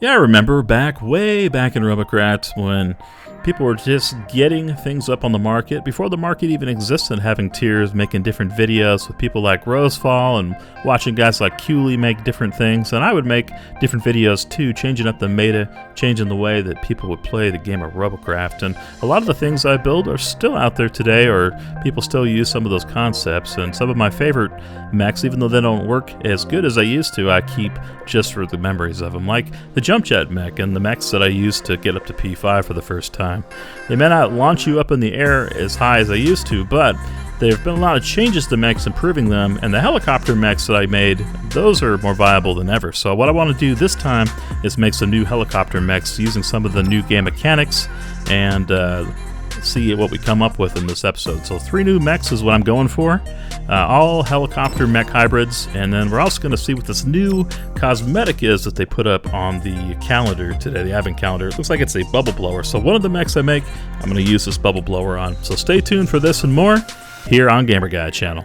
Yeah, I remember way back in Robocraft when people were just getting things up on the market before the market even existed, having tiers, making different videos with people like Rosefall and watching guys like Ooyy make different things. And I would make different videos too, changing up the meta, changing the way that people would play the game of Robocraft. And a lot of the things I build are still out there today, or people still use some of those concepts. And some of my favorite mechs, even though they don't work as good as I used to, I keep just for the memories of them, like the jump jet mech and the mechs that I used to get up to P5 for the first time. They may not launch you up in the air as high as they used to, but there have been a lot of changes to mechs, improving them, and the helicopter mechs that I made, those are more viable than ever. So what I want to do this time is make some new helicopter mechs using some of the new game mechanics and see what we come up with in this episode. So 3 new mechs is what I'm going for. All helicopter mech hybrids, and then we're also going to see what this new cosmetic is that they put up on the calendar today, the advent calendar. It looks like it's a bubble blower. So one of the mechs I make, I'm going to use this bubble blower on. So stay tuned for this and more here on Gamer Guide channel.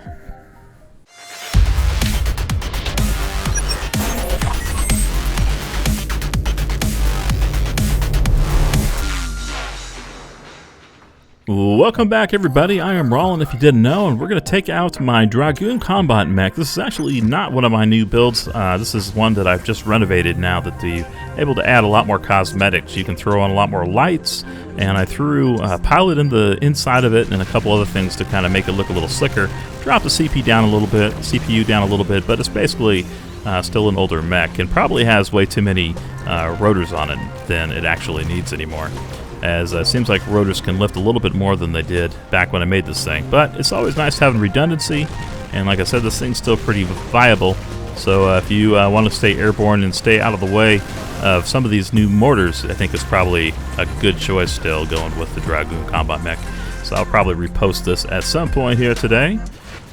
Welcome back, everybody. I am Rollin, if you didn't know, and we're going to take out my Dragoon combat mech. This is actually not one of my new builds. This is one that I've just renovated now that they're able to add a lot more cosmetics. You can throw on a lot more lights, and I threw a pilot in the inside of it and a couple other things to kind of make it look a little slicker. Drop the CPU down a little bit, but it's basically still an older mech and probably has way too many rotors on it than it actually needs anymore, as it seems like rotors can lift a little bit more than they did back when I made this thing. But it's always nice having redundancy, and like I said, this thing's still pretty viable. So if you want to stay airborne and stay out of the way of some of these new mortars, I think it's probably a good choice still going with the Dragoon combat mech. So I'll probably repost this at some point here today.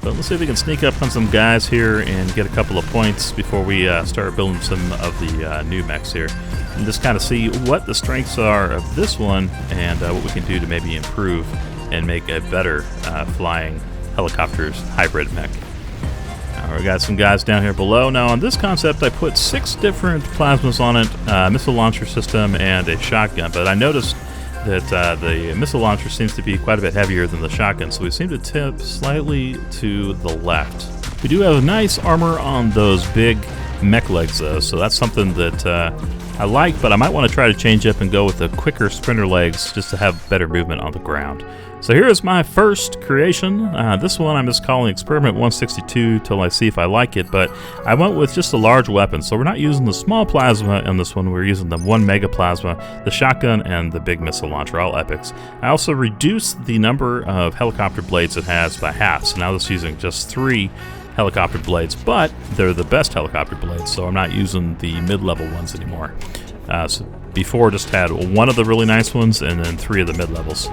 But let's see if we can sneak up on some guys here and get a couple of points before we start building some of the new mechs here. And just kind of see what the strengths are of this one and what we can do to maybe improve and make a better flying helicopters hybrid mech. We got some guys down here below. Now on this concept I put 6 different plasmas on it, missile launcher system and a shotgun, but I noticed that the missile launcher seems to be quite a bit heavier than the shotgun, so we seem to tip slightly to the left. We do have nice armor on those big mech legs though, so that's something that I like, but I might want to try to change up and go with the quicker sprinter legs just to have better movement on the ground. So here is my first creation. This one I'm just calling Experiment 162 till I see if I like it, but I went with just a large weapon, so we're not using the small plasma in this one, we're using the 1 mega plasma, the shotgun, and the big missile launcher, all epics. I also reduced the number of helicopter blades it has by half, so now it's using just 3 helicopter blades, but they're the best helicopter blades, so I'm not using the mid-level ones anymore. So before just had 1 of the really nice ones and then 3 of the mid-levels.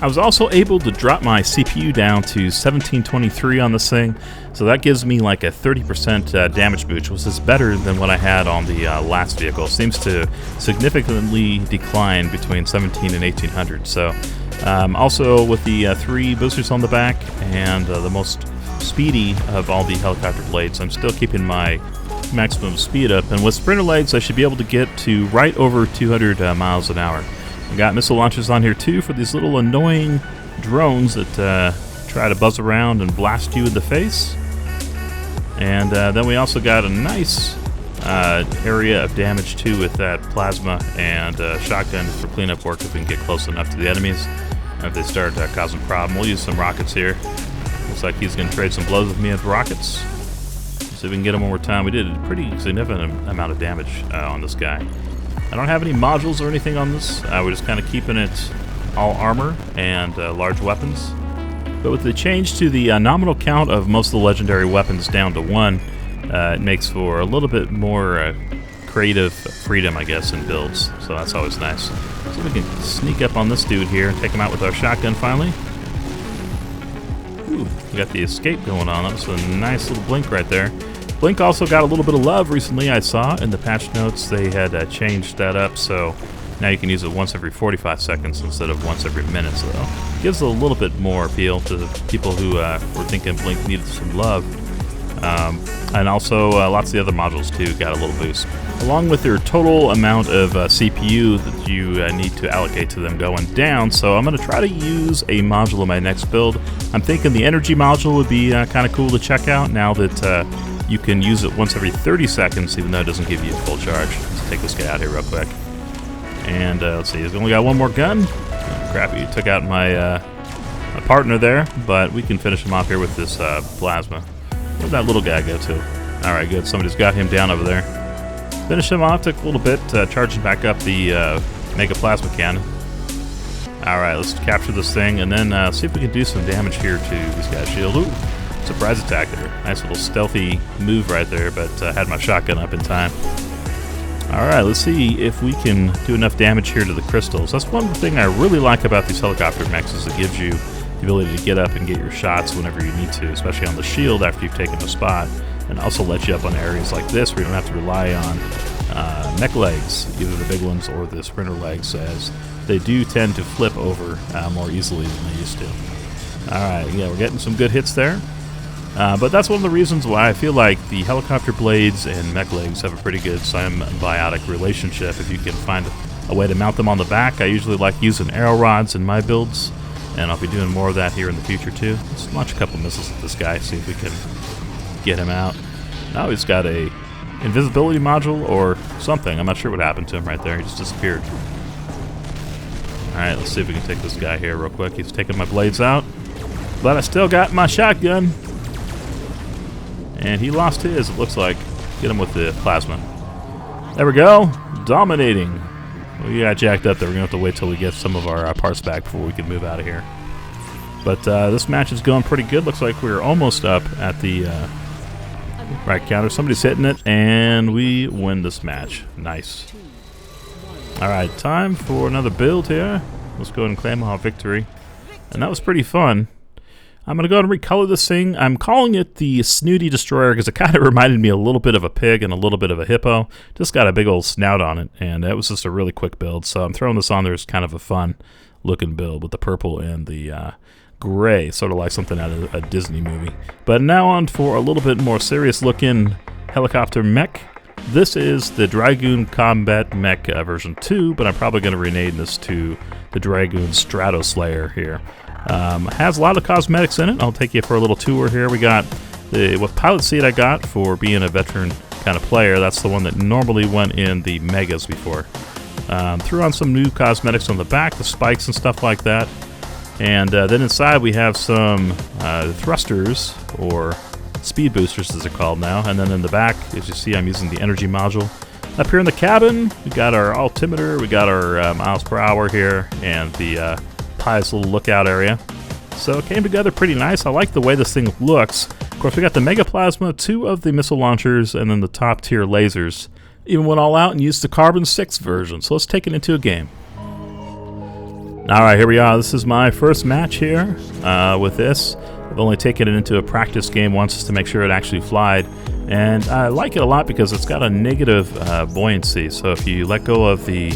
I was also able to drop my CPU down to 1723 on this thing, so that gives me like a 30% damage boost, which is better than what I had on the last vehicle. It seems to significantly decline between 17 and 1800. So also with the 3 boosters on the back and the most speedy of all the helicopter blades, I'm still keeping my maximum speed up, and with sprinter legs I should be able to get to right over 200 miles an hour. I got missile launchers on here too for these little annoying drones that try to buzz around and blast you in the face. And then we also got a nice area of damage too with that plasma and shotgun for cleanup work if we can get close enough to the enemies. If they start causing a problem, we'll use some rockets here. Looks like he's going to trade some blows with me with rockets. See if we can get him one more time. We did a pretty significant amount of damage on this guy. I don't have any modules or anything on this. We're just kind of keeping it all armor and large weapons. But with the change to the nominal count of most of the legendary weapons down to 1, it makes for a little bit more creative freedom, I guess, in builds. So that's always nice. So we can sneak up on this dude here and take him out with our shotgun finally. Ooh, we got the escape going on. That was a nice little blink right there. Blink also got a little bit of love recently, I saw in the patch notes. They had changed that up, so now you can use it once every 45 seconds instead of once every minute. So gives a little bit more appeal to the people who were thinking Blink needed some love. And also lots of the other modules too got a little boost. Along with their total amount of CPU that you need to allocate to them going down, so I'm going to try to use a module in my next build. I'm thinking the energy module would be kind of cool to check out now that you can use it once every 30 seconds, even though it doesn't give you a full charge. Let's take this guy out here real quick. And let's see, he's only got one more gun. Oh, crap, he took out my partner there, but we can finish him off here with this plasma. Where'd that little guy go to? Alright, good. Somebody's got him down over there. Finish him off. Took a little bit, charging back up the Mega Plasma Cannon. Alright, let's capture this thing and then see if we can do some damage here to this guy's shield. Ooh, surprise attack there. Nice little stealthy move right there, but had my shotgun up in time. Alright, let's see if we can do enough damage here to the crystals. That's one thing I really like about these helicopter mechs, is it gives you the ability to get up and get your shots whenever you need to, especially on the shield after you've taken a spot, and also let you up on areas like this where you don't have to rely on mech legs, either the big ones or the sprinter legs, as they do tend to flip over more easily than they used to. Alright, yeah, we're getting some good hits there. But that's one of the reasons why I feel like the helicopter blades and mech legs have a pretty good symbiotic relationship. If you can find a way to mount them on the back, I usually like using arrow rods in my builds, and I'll be doing more of that here in the future too. Let's launch a couple missiles at this guy, see if we can get him out. Now he's got a invisibility module or something. I'm not sure what happened to him right there. He just disappeared. Alright, let's see if we can take this guy here real quick. He's taking my blades out, but I still got my shotgun. And he lost his, it looks like. Get him with the plasma. There we go. Dominating. We got jacked up there. We're going to have to wait till we get some of our parts back before we can move out of here. But this match is going pretty good. Looks like we're almost up at the right counter. Somebody's hitting it, and we win this match. Nice. Alright, time for another build here. Let's go ahead and claim our victory. And that was pretty fun. I'm going to go ahead and recolor this thing. I'm calling it the Snooty Destroyer because it kind of reminded me a little bit of a pig and a little bit of a hippo. Just got a big old snout on it, and it was just a really quick build. So I'm throwing this on there as kind of a fun looking build with the purple and the gray, sort of like something out of a Disney movie. But now on for a little bit more serious looking helicopter mech. This is the Dragoon Combat Mech version 2, but I'm probably going to rename this to the Dragoon Stratos layer here. Has a lot of cosmetics in it. I'll take you for a little tour here. We got what pilot seat I got for being a veteran kind of player. That's the one that normally went in the Megas before. Threw on some new cosmetics on the back, the spikes and stuff like that. And then inside we have some thrusters, or speed boosters as they're called now. And then in the back, as you see, I'm using the energy module. Up here in the cabin, we got our altimeter, we got our miles per hour here, and the highest little lookout area. So it came together pretty nice. I like the way this thing looks. Of course, we got the Mega Plasma, 2 of the missile launchers, and then the top tier lasers. Even went all out and used the Carbon 6 version. So let's take it into a game. Alright, here we are. This is my first match here with this. I've only taken it into a practice game once just to make sure it actually flied. And I like it a lot because it's got a negative buoyancy. So if you let go of the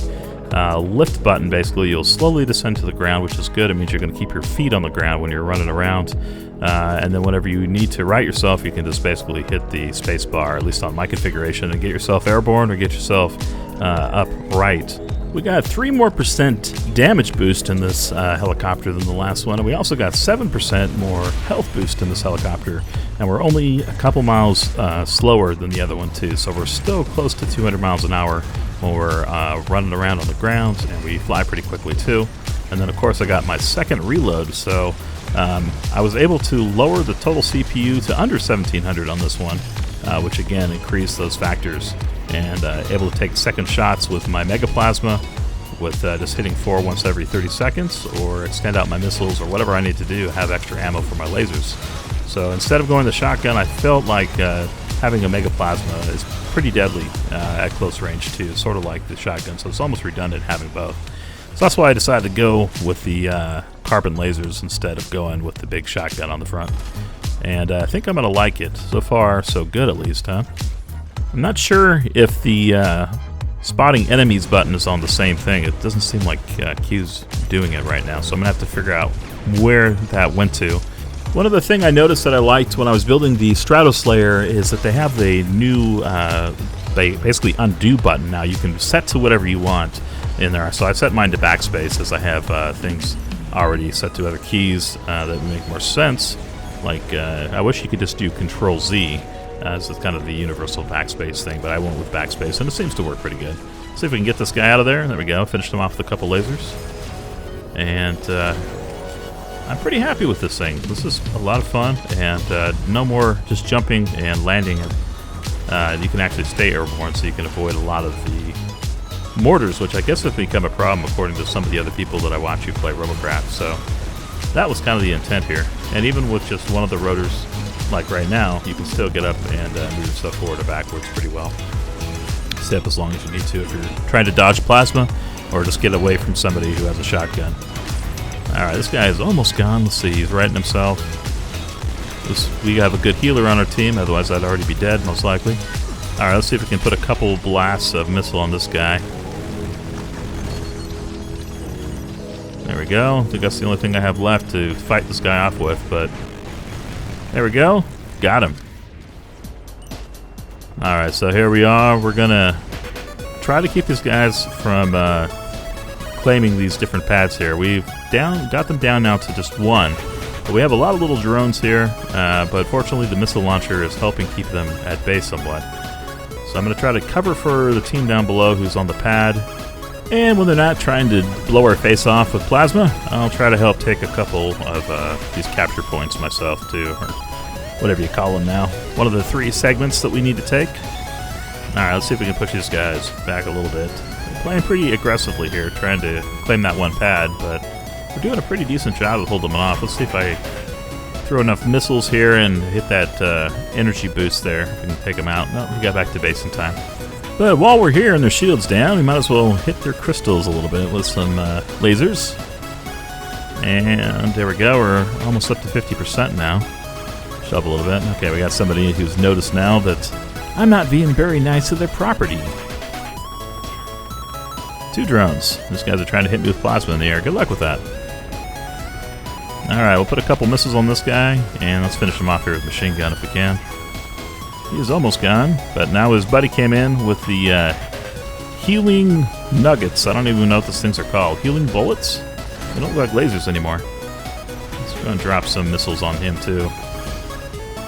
lift button, basically you'll slowly descend to the ground, which is good. It means you're going to keep your feet on the ground when you're running around, and then whenever you need to right yourself, you can just basically hit the space bar, at least on my configuration, and get yourself airborne or get yourself upright. We got 3% more damage boost in this helicopter than the last one, and we also got 7% more health boost in this helicopter, and we're only a couple miles slower than the other one too, so we're still close to 200 miles an hour when we're running around on the ground, and we fly pretty quickly too. And then of course I got my second reload, so I was able to lower the total CPU to under 1700 on this one, which again increased those factors, and able to take second shots with my Mega Plasma with just hitting 4 once every 30 seconds, or extend out my missiles, or whatever I need to do, have extra ammo for my lasers. So instead of going the shotgun, I felt like having a Mega Plasma is pretty deadly at close range too, sort of like the shotgun, so it's almost redundant having both. So that's why I decided to go with the carbon lasers instead of going with the big shotgun on the front. And I think I'm going to like it. So far, so good at least, huh? I'm not sure if the spotting enemies button is on the same thing. It doesn't seem like Q's doing it right now, so I'm going to have to figure out where that went to. One other thing I noticed that I liked when I was building the Stratos layer is that they have the new, they basically undo button now. You can set to whatever you want in there. So I set mine to backspace as I have things already set to other keys that make more sense. Like, I wish you could just do Control-Z as kind of the universal backspace thing, but I went with backspace, and it seems to work pretty good. See if we can get this guy out of there. There we go. Finished him off with a couple lasers. And I'm pretty happy with this thing. This is a lot of fun, and no more just jumping and landing. You can actually stay airborne, so you can avoid a lot of the mortars, which I guess have become a problem according to some of the other people that I watch who play Robocraft. So that was kind of the intent here. And even with just one of the rotors, like right now, you can still get up and move yourself forward or backwards pretty well. Step as long as you need to if you're trying to dodge plasma or just get away from somebody who has a shotgun. Alright, this guy is almost gone. Let's see, he's righting himself. We have a good healer on our team, otherwise I'd already be dead, most likely. Alright, let's see if we can put a couple blasts of missile on this guy. There we go. I think that's the only thing I have left to fight this guy off with, but there we go. Got him. Alright, so here we are. We're gonna try to keep these guys from claiming these different pads here. We've got them down now to just one. But we have a lot of little drones here, but fortunately the missile launcher is helping keep them at bay somewhat. So I'm going to try to cover for the team down below who's on the pad. And when they're not trying to blow our face off with plasma, I'll try to help take a couple of these capture points myself too, or whatever you call them now. One of the 3 segments that we need to take. Alright, let's see if we can push these guys back a little bit. We're playing pretty aggressively here, trying to claim that one pad, but we're doing a pretty decent job of holding them off. Let's see if I throw enough missiles here and hit that energy boost there. If we can take them out. No, we got back to base in time. But while we're here and their shield's down, we might as well hit their crystals a little bit with some lasers. And there we go, we're almost up to 50% now. Shove a little bit. Okay, we got somebody who's noticed now that I'm not being very nice to their property. 2 drones. These guys are trying to hit me with plasma in the air. Good luck with that. Alright, we'll put a couple missiles on this guy, and let's finish him off here with machine gun if we can. He is almost gone, but now his buddy came in with the healing nuggets. I don't even know what those things are called. Healing bullets? They don't look like lasers anymore. Let's go and drop some missiles on him too.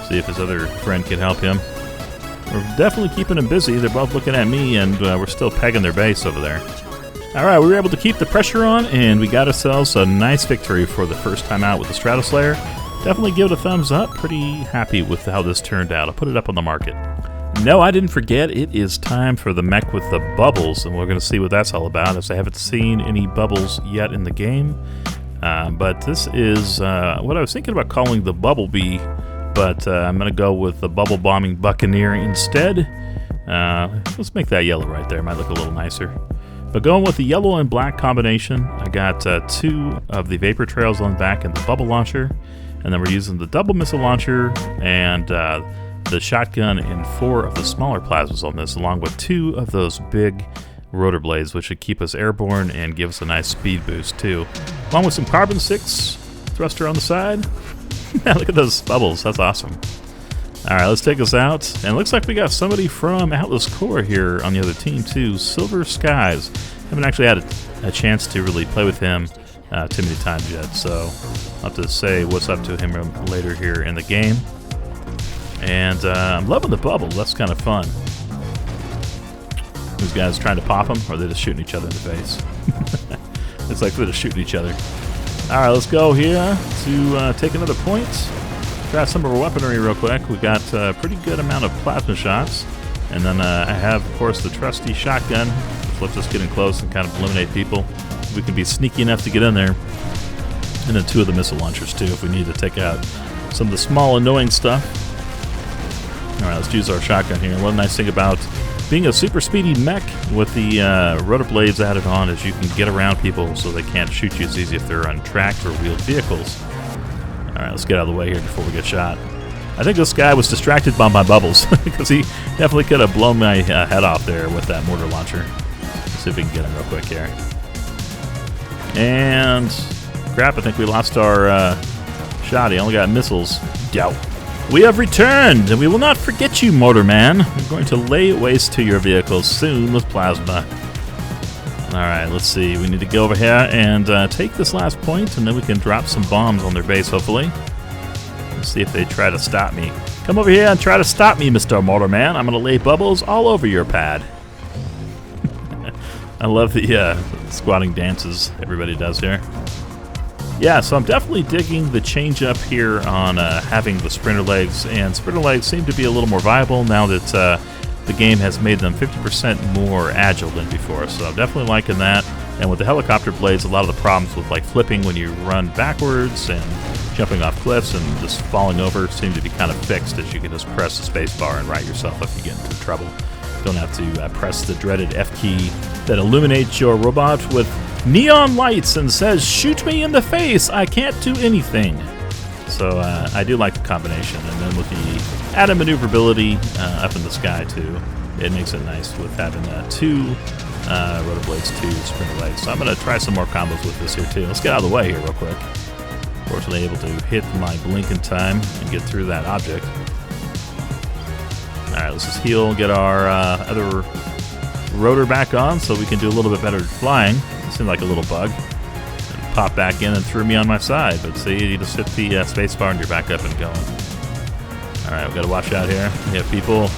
See if his other friend can help him. We're definitely keeping them busy. They're both looking at me, and we're still pegging their base over there. Alright, we were able to keep the pressure on, and we got ourselves a nice victory for the first time out with the Stratos layer. Definitely give it a thumbs up. Pretty happy with how this turned out. I'll put it up on the market. No, I didn't forget. It is time for the mech with the bubbles, and we're going to see what that's all about, as I haven't seen any bubbles yet in the game. But this is what I was thinking about calling the Bumblebee, but I'm going to go with the bubble bombing Buccaneer instead. Let's make that yellow right there. Might look a little nicer. But going with the yellow and black combination, I got 2 of the vapor trails on the back and the bubble launcher. And then we're using the double missile launcher and the shotgun and 4 of the smaller plasmas on this, along with 2 of those big rotor blades, which should keep us airborne and give us a nice speed boost too. Along with some carbon 6 thruster on the side. Look at those bubbles, that's awesome. Alright, let's take us out. And it looks like we got somebody from Atlas Core here on the other team too. Silver Skies. Haven't actually had a chance to really play with him too many times yet, so I'll have to say what's up to him later here in the game. And I'm loving the bubble. That's kind of fun. These guys trying to pop them, or are they just shooting each other in the face? It's like they're just shooting each other. Alright, let's go here to take another point. Grab some of our weaponry real quick. We got a pretty good amount of plasma shots. And then I have, of course, the trusty shotgun, which lets us get in close and kind of eliminate people. We can be sneaky enough to get in there. And then 2 of the missile launchers, too, if we need to take out some of the small, annoying stuff. Alright, let's use our shotgun here. One nice thing about being a super speedy mech with the rotor blades added on is you can get around people so they can't shoot you as easy if they're on tracked or wheeled vehicles. Alright, let's get out of the way here before we get shot. I think this guy was distracted by my bubbles because he definitely could have blown my head off there with that mortar launcher. Let's see if we can get him real quick here. And crap, I think we lost our Shoddy, only got missiles. Doubt. We have returned, and we will not forget you, Motorman. We're going to lay waste to your vehicles soon with plasma. Alright, let's see. We need to go over here and take this last point, and then we can drop some bombs on their base, hopefully. Let's see if they try to stop me. Come over here and try to stop me, Mr. Motorman. I'm going to lay bubbles all over your pad. I love the squatting dances everybody does here. Yeah, so I'm definitely digging the change up here on having the sprinter legs, and sprinter legs seem to be a little more viable now that the game has made them 50% more agile than before, so I'm definitely liking that. And with the helicopter blades, a lot of the problems with like flipping when you run backwards and jumping off cliffs and just falling over seem to be kind of fixed, as you can just press the space bar and right yourself if you get into trouble. Don't have to press the dreaded F key that illuminates your robot with neon lights and says, "Shoot me in the face, I can't do anything." So I do like the combination, and then with the added maneuverability up in the sky too, it makes it nice with having two rotor blades, two sprinter legs. So I'm going to try some more combos with this here too. Let's get out of the way here real quick. Fortunately able to hit my blink in time and get through that object. Alright, let's just heal, get our other rotor back on so we can do a little bit better flying. It seemed like a little bug. And pop back in and threw me on my side, but see, you just hit the space bar and you're back up and going. Alright, we've got to watch out here. We have people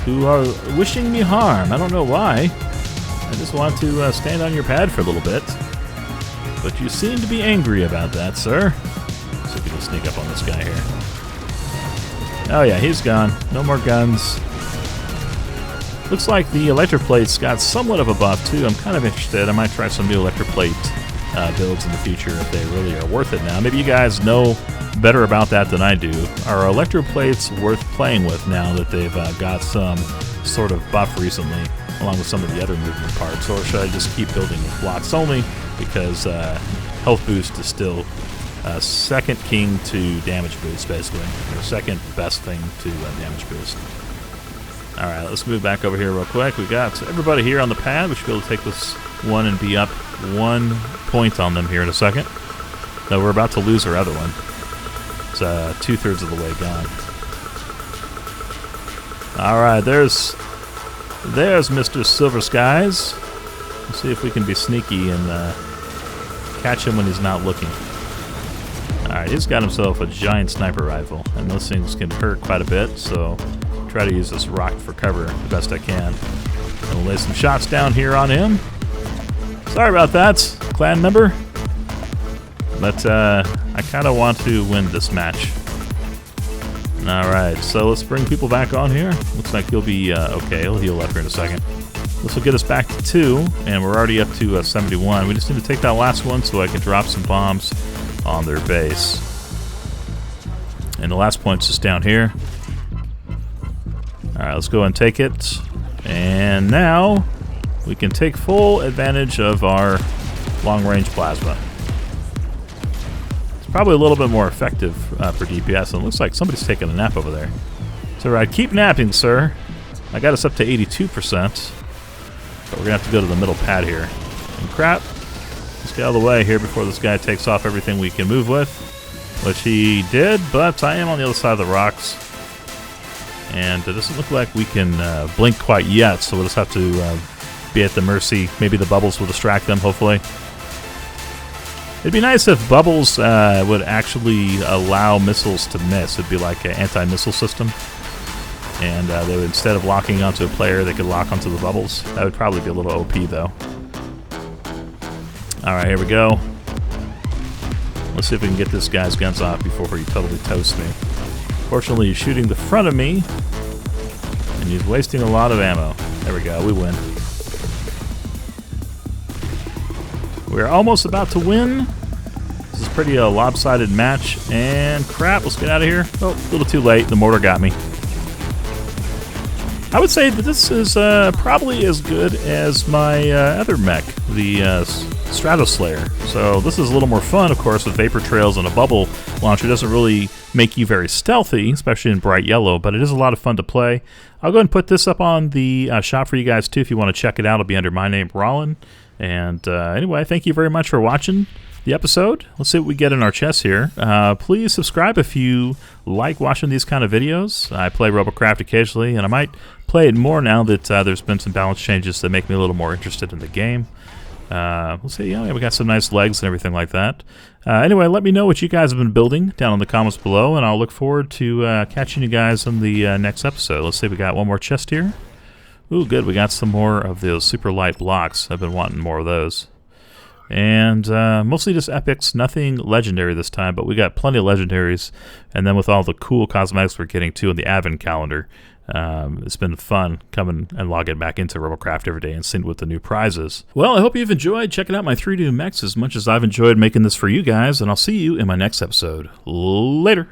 who are wishing me harm. I don't know why. I just want to stand on your pad for a little bit. But you seem to be angry about that, sir. So we can sneak up on this guy here. Oh yeah, he's gone. No more guns. Looks like the electroplate's got somewhat of a buff too. I'm kind of interested. I might try some new electroplate builds in the future if they really are worth it now. Maybe you guys know better about that than I do. Are electroplates worth playing with now that they've got some sort of buff recently, along with some of the other movement parts? Or should I just keep building with blocks only because health boost is still second king to damage boost, basically, or second best thing to damage boost. Alright, let's move back over here real quick. We got everybody here on the pad. We should be able to take this one and be up 1 point on them here in a second. No, we're about to lose our other one. It's 2/3 of the way gone. Alright, there's Mr. Silver Skies. Let's see if we can be sneaky and catch him when he's not looking. Alright, he's got himself a giant sniper rifle, and those things can hurt quite a bit, so try to use this rock for cover the best I can. And we'll lay some shots down here on him. Sorry about that, clan member. But I kind of want to win this match. Alright, so let's bring people back on here. Looks like he'll be okay. He'll heal up here in a second. This will get us back to 2, and we're already up to 71. We just need to take that last one so I can drop some bombs on their base. And the last point's just down here. Alright, let's go and take it. And now we can take full advantage of our long-range plasma. It's probably a little bit more effective for DPS, and it looks like somebody's taking a nap over there. So right, keep napping, sir. I got us up to 82%. But we're going to have to go to the middle pad here. And crap. Let's get out of the way here before this guy takes off everything we can move with. Which he did, but I am on the other side of the rocks. And it doesn't look like we can blink quite yet, so we'll just have to be at the mercy. Maybe the bubbles will distract them, hopefully. It'd be nice if bubbles would actually allow missiles to miss. It'd be like an anti-missile system. And they would, instead of locking onto a player, they could lock onto the bubbles. That would probably be a little OP, though. Alright, here we go. Let's see if we can get this guy's guns off before he totally toasts me. Fortunately, he's shooting the front of me, and he's wasting a lot of ammo. There we go, we win. We're almost about to win. This is pretty lopsided match, and crap, let's get out of here. Oh, a little too late, the mortar got me. I would say that this is probably as good as my other mech, the Stratos Slayer. So this is a little more fun, of course, with vapor trails and a bubble launcher. It doesn't really make you very stealthy, especially in bright yellow, but it is a lot of fun to play. I'll go ahead and put this up on the shop for you guys, too, if you want to check it out. It'll be under my name, Rollin. And anyway, thank you very much for watching. the episode. Let's see what we get in our chests here. Please subscribe if you like watching these kind of videos. I play Robocraft occasionally, and I might play it more now that there's been some balance changes that make me a little more interested in the game. We'll see. Yeah, we got some nice legs and everything like that. Anyway, let me know what you guys have been building down in the comments below, and I'll look forward to catching you guys in the next episode. Let's see, we got one more chest here. Ooh, good. We got some more of those super light blocks. I've been wanting more of those. And mostly just epics, nothing legendary this time, but we got plenty of legendaries. And then with all the cool cosmetics we're getting too in the advent calendar, it's been fun coming and logging back into Robocraft every day and seeing what the new prize is. Well, I hope you've enjoyed checking out my 3D Mechs as much as I've enjoyed making this for you guys, and I'll see you in my next episode. Later!